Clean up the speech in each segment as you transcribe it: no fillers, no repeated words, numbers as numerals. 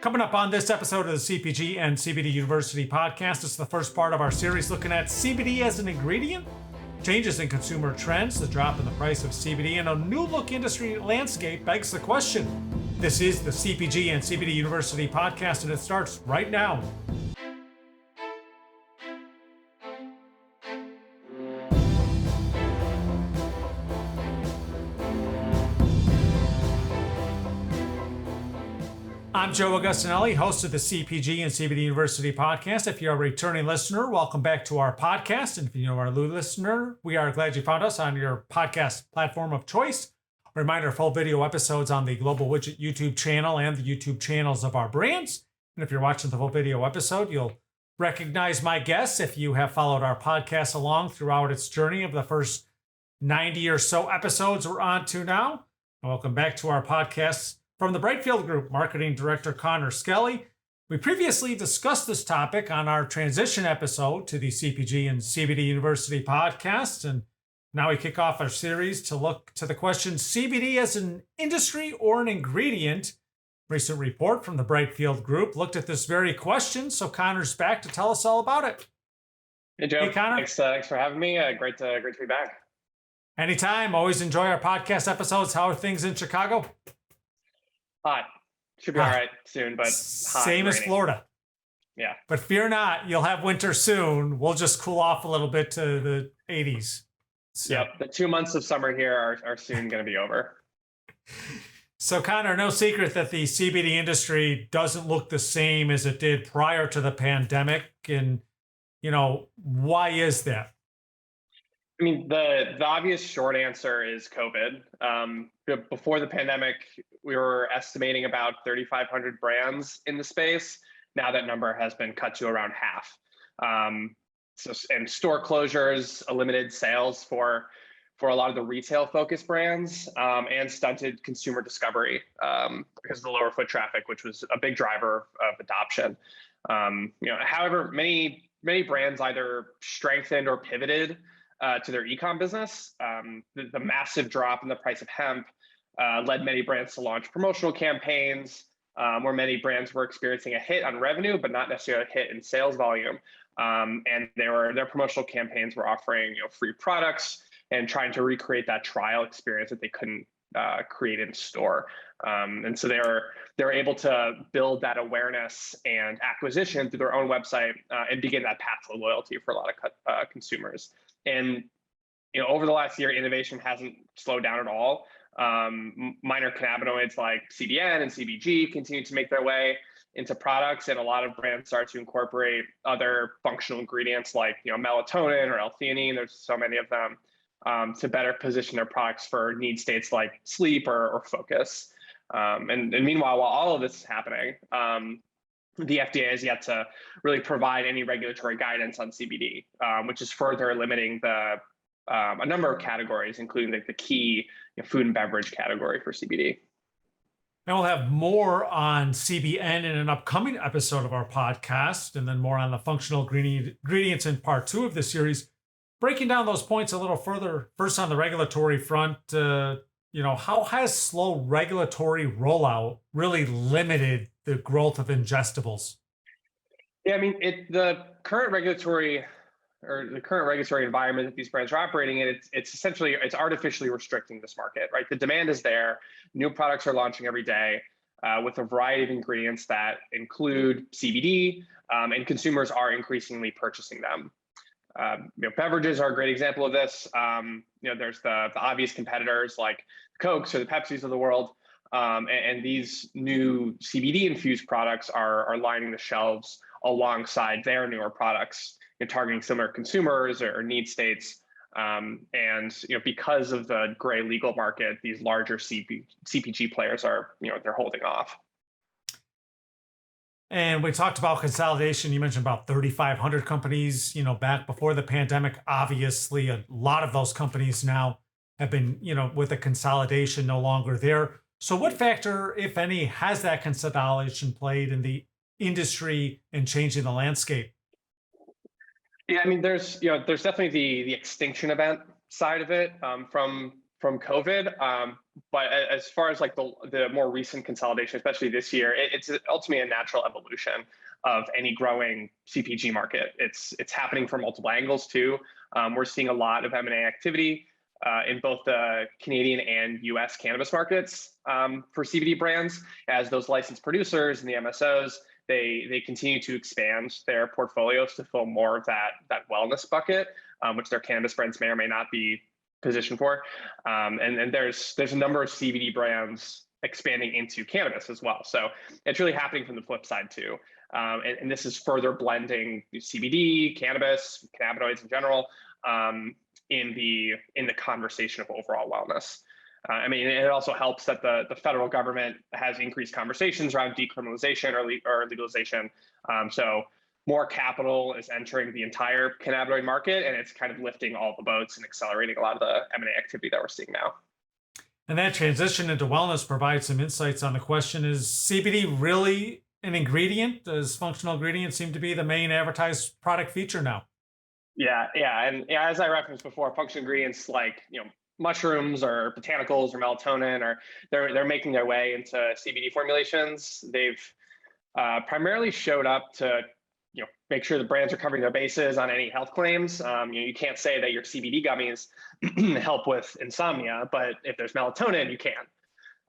Coming up on this episode of the CPG and CBD University Podcast, it's the first part of our series looking at CBD as an ingredient, changes in consumer trends, the drop in the price of CBD, and a new look industry landscape begs the question. This is the CPG and CBD University Podcast, and it starts right now. I'm Joe Augustinelli, host of the CPG and CBD University Podcast. If you're a returning listener, welcome back to our podcast. And if you are a new listener, we are glad you found us on your podcast platform of choice. A reminder, full video episodes on the Global Widget YouTube channel and the YouTube channels of our brands. And if you're watching the full video episode, you'll recognize my guests if you have followed our podcast along throughout its journey of the first 90 or so episodes we're on to now. And welcome back to our podcast. From the Brightfield Group, Marketing Director Connor Skelly. We previously discussed this topic on our transition episode to the CPG and CBD University Podcast, and now we kick off our series to look to the question, CBD as an industry or an ingredient? Recent report from the Brightfield Group looked at this very question, so Connor's back to tell us all about it. Hey, Joe. Hey, Connor. Thanks for having me. Great to be back. Anytime. Always enjoy our podcast episodes. How are things in Chicago? Hot. Should be all right soon, but hot. Same as Florida. Yeah. But fear not, you'll have winter soon. We'll just cool off a little bit to the 80s. So. Yep. The 2 months of summer here are soon going to be over. So, Connor, no secret that the CBD industry doesn't look the same as it did prior to the pandemic. And, why is that? I mean, the obvious short answer is COVID. Before the pandemic, we were estimating about 3,500 brands in the space. Now that number has been cut to around half. And store closures, limited sales for a lot of the retail-focused brands, and stunted consumer discovery because of the lower foot traffic, which was a big driver of adoption. However, many brands either strengthened or pivoted to their e-com business. The massive drop in the price of hemp led many brands to launch promotional campaigns where many brands were experiencing a hit on revenue, but not necessarily a hit in sales volume. And their promotional campaigns were offering free products and trying to recreate that trial experience that they couldn't create in store. And so they were able to build that awareness and acquisition through their own website and begin that path to loyalty for a lot of consumers. And over the last year, innovation hasn't slowed down at all. Minor cannabinoids like CBN and CBG continue to make their way into products, and a lot of brands start to incorporate other functional ingredients like melatonin or L-Theanine. There's so many of them to better position their products for need states like sleep or focus. And meanwhile, while all of this is happening, the FDA has yet to really provide any regulatory guidance on CBD, which is further limiting a number of categories, including the key food and beverage category for CBD. And we'll have more on CBN in an upcoming episode of our podcast, and then more on the functional ingredients in part 2 of the series. Breaking down those points a little further, first on the regulatory front, how has slow regulatory rollout really limited the growth of ingestibles? Yeah, I mean, the current regulatory environment that these brands are operating in, it's artificially restricting this market, right? The demand is there. New products are launching every day with a variety of ingredients that include CBD, and consumers are increasingly purchasing them. Beverages are a great example of this. There's the obvious competitors like Cokes or the Pepsis of the world. And these new CBD infused products are lining the shelves alongside their newer products, targeting similar consumers or need states. And because of the gray legal market, these larger CPG players are they're holding off. And we talked about consolidation. You mentioned about 3,500 companies, back before the pandemic. Obviously, a lot of those companies now have been, with the consolidation no longer there. So what factor, if any, has that consolidation played in the industry and changing the landscape? Yeah, I mean, there's definitely the extinction event side of it from COVID. But as far as like the more recent consolidation, especially this year, it's ultimately a natural evolution of any growing CPG market. It's happening from multiple angles too. We're seeing a lot of M&A activity in both the Canadian and US cannabis markets for CBD brands, as those licensed producers and the MSOs, they continue to expand their portfolios to fill more of that wellness bucket, which their cannabis brands may or may not be positioned for. And there's a number of CBD brands expanding into cannabis as well. So it's really happening from the flip side too. And this is further blending CBD, cannabis, cannabinoids in general, in the conversation of overall wellness. I mean, it also helps that the federal government has increased conversations around decriminalization or legalization. So more capital is entering the entire cannabinoid market, and it's kind of lifting all the boats and accelerating a lot of the M&A activity that we're seeing now. And that transition into wellness provides some insights on the question, is CBD really an ingredient? Does functional ingredients seem to be the main advertised product feature now? Yeah. And as I referenced before, functional ingredients like, mushrooms or botanicals or melatonin, or they're making their way into CBD formulations. They've primarily showed up to make sure the brands are covering their bases on any health claims. You can't say that your CBD gummies help with insomnia, but if there's melatonin, you can.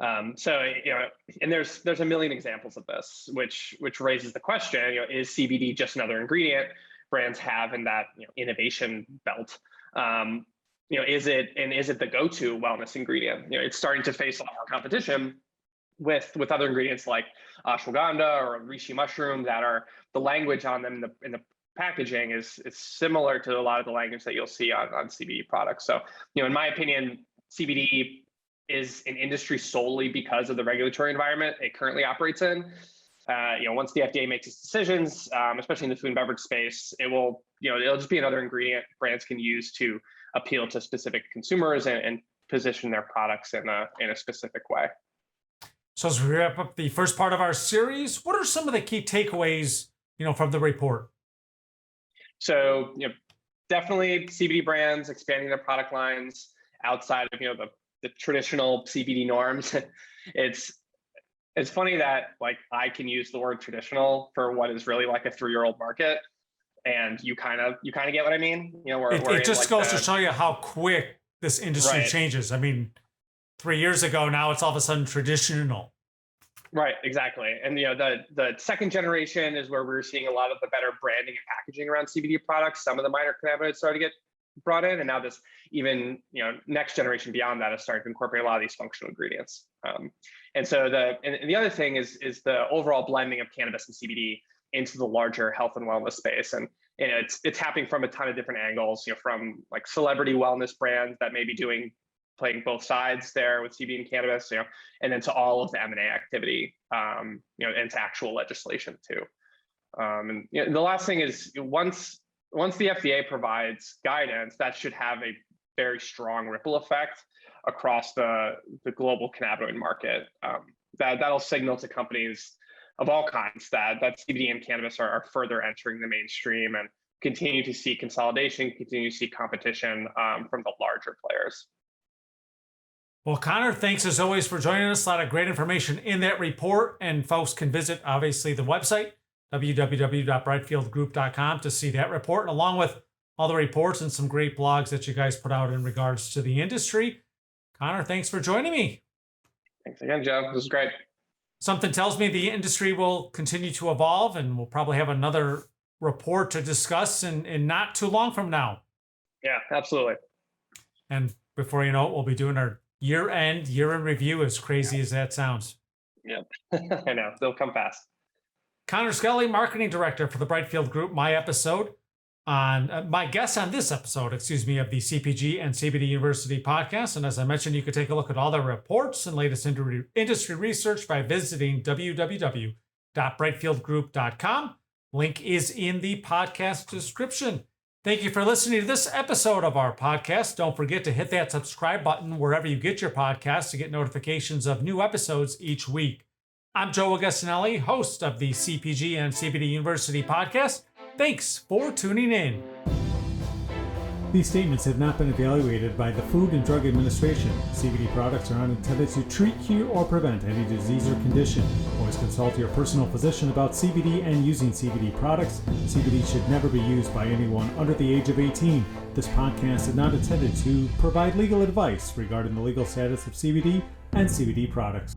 And there's a million examples of this, which raises the question: is CBD just another ingredient brands have in that innovation belt? Is it the go-to wellness ingredient? It's starting to face a lot more competition with other ingredients like ashwagandha or reishi mushroom that are, the language on them in the packaging is similar to a lot of the language that you'll see on CBD products. So, in my opinion, CBD is an industry solely because of the regulatory environment it currently operates in. Once the FDA makes its decisions, especially in the food and beverage space, it'll just be another ingredient brands can use to appeal to specific consumers and position their products in a specific way. So as we wrap up the first part of our series, what are some of the key takeaways, from the report? So, definitely CBD brands expanding their product lines outside of, the traditional CBD norms. It's funny that I can use the word traditional for what is really like a 3-year-old market, and you kind of get what I mean. It just goes to show you how quick this industry changes. I mean, 3 years ago, now it's all of a sudden traditional. Right, exactly. And the second generation is where we're seeing a lot of the better branding and packaging around CBD products. Some of the minor cannabinoids started to get brought in, and now this even next generation beyond that is starting to incorporate a lot of these functional ingredients. And so the other thing is the overall blending of cannabis and CBD into the larger health and wellness space, and it's happening from a ton of different angles. from like celebrity wellness brands that may be playing both sides there with CBD and cannabis, and then to all of the M&A activity, and to actual legislation too. And the last thing is once the FDA provides guidance, that should have a very strong ripple effect across the global cannabinoid market. That'll signal to companies of all kinds that CBD and cannabis are further entering the mainstream, and continue to see consolidation, continue to see competition from the larger players. Well, Connor, thanks as always for joining us. A lot of great information in that report, and folks can visit, obviously, the website, www.brightfieldgroup.com, to see that report, and along with all the reports and some great blogs that you guys put out in regards to the industry. Connor, thanks for joining me. Thanks again, Joe. This was great. Something tells me the industry will continue to evolve, and we'll probably have another report to discuss in not too long from now. Yeah, absolutely. And before you know it, we'll be doing our year-end review, as crazy as that sounds. Yep. I know. They'll come fast. Connor Skelly, Marketing Director for the Brightfield Group, my guest on this episode, of the CPG and CBD University Podcast. And as I mentioned, you can take a look at all the reports and latest industry research by visiting www.brightfieldgroup.com. Link is in the podcast description. Thank you for listening to this episode of our podcast. Don't forget to hit that subscribe button wherever you get your podcasts to get notifications of new episodes each week. I'm Joe Augustinelli, host of the CPG and CBD University Podcast. Thanks for tuning in. These statements have not been evaluated by the Food and Drug Administration. CBD products are not intended to treat, cure, or prevent any disease or condition. Always consult your personal physician about CBD and using CBD products. CBD should never be used by anyone under the age of 18. This podcast is not intended to provide legal advice regarding the legal status of CBD and CBD products.